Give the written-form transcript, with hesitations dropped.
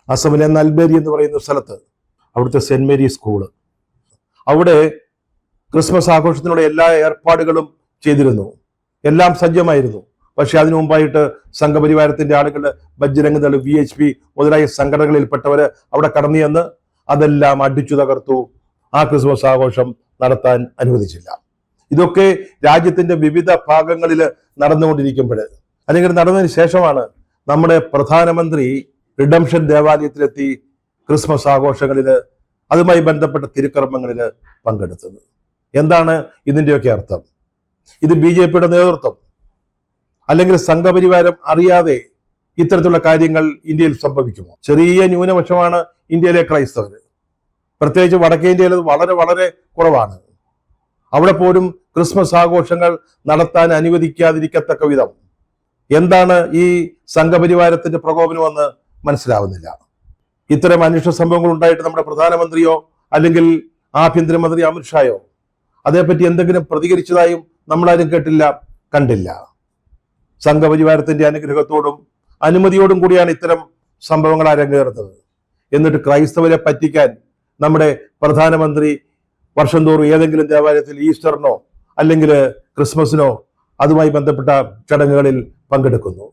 അസമിലെ നൽബേരി എന്ന് പറയുന്ന സ്ഥലത്ത് അവിടുത്തെ സെന്റ് മേരി സ്കൂള്, അവിടെ ക്രിസ്മസ് ആഘോഷത്തിനുള്ള എല്ലാ ഏർപ്പാടുകളും ചെയ്തിരുന്നു, എല്ലാം സജ്ജമായിരുന്നു. പക്ഷെ അതിനു മുമ്പായിട്ട് സംഘപരിവാരത്തിന്റെ ആളുകൾ, ബജ്രംഗ് ദൾ, VHP മുതലായ സംഘടനകളിൽപ്പെട്ടവര് അവിടെ കടന്നു ചെന്ന് അതെല്ലാം അടിച്ചു തകർത്തു. ആ ക്രിസ്മസ് ആഘോഷം നടത്താൻ അനുവദിച്ചില്ല. ഇതൊക്കെ രാജ്യത്തിന്റെ വിവിധ ഭാഗങ്ങളിൽ നടന്നുകൊണ്ടിരിക്കുമ്പോൾ, അല്ലെങ്കിൽ നടന്നതിന് ശേഷമാണ് നമ്മുടെ പ്രധാനമന്ത്രി റിഡംഷൻ ദേവാലയത്തിലെത്തി ക്രിസ്മസ് ആഘോഷങ്ങളിൽ അതുമായി ബന്ധപ്പെട്ട തിരുക്കർമ്മങ്ങളിൽ പങ്കെടുത്തത്. എന്താണ് ഇതിൻ്റെയൊക്കെ അർത്ഥം? ഇത് BJPയുടെ നേതൃത്വം അല്ലെങ്കിൽ സംഘപരിവാരം അറിയാതെ ഇത്തരത്തിലുള്ള കാര്യങ്ങൾ ഇന്ത്യയിൽ സംഭവിക്കുമോ? ചെറിയ ന്യൂനപക്ഷമാണ് ഇന്ത്യയിലെ ക്രൈസ്തവർ, പ്രത്യേകിച്ച് വടക്കേ ഇന്ത്യയിൽ വളരെ വളരെ കുറവാണ്. അവിടെ പോലും ക്രിസ്മസ് ആഘോഷങ്ങൾ നടത്താൻ അനുവദിക്കാതിരിക്കത്തക്ക വിധം എന്താണ് ഈ സംഘപരിവാരത്തിന്റെ പ്രകോപനമെന്ന് മനസ്സിലാവുന്നില്ല. ഇത്തരം അനിഷ്ട സംഭവങ്ങൾ ഉണ്ടായിട്ട് നമ്മുടെ പ്രധാനമന്ത്രിയോ അല്ലെങ്കിൽ ആഭ്യന്തരമന്ത്രി അമിത്ഷായോ അതേപ്പറ്റി എന്തെങ്കിലും പ്രതികരിച്ചതായും നമ്മളാരും കേട്ടില്ല, കണ്ടില്ല. സംഘപരിവാരത്തിന്റെ അനുഗ്രഹത്തോടും അനുമതിയോടും കൂടിയാണ് ഇത്തരം സംഭവങ്ങൾ അരങ്ങേറുന്നത്. എന്നിട്ട് ക്രൈസ്തവരെ പറ്റിക്കാൻ നമ്മുടെ പ്രധാനമന്ത്രി വർഷം തോറും ഏതെങ്കിലും ദേവാലയത്തിൽ ഈസ്റ്ററിനോ അല്ലെങ്കിൽ ക്രിസ്മസിനോ അതുമായി ബന്ധപ്പെട്ട ചടങ്ങുകളിൽ പങ്കെടുക്കുന്നു.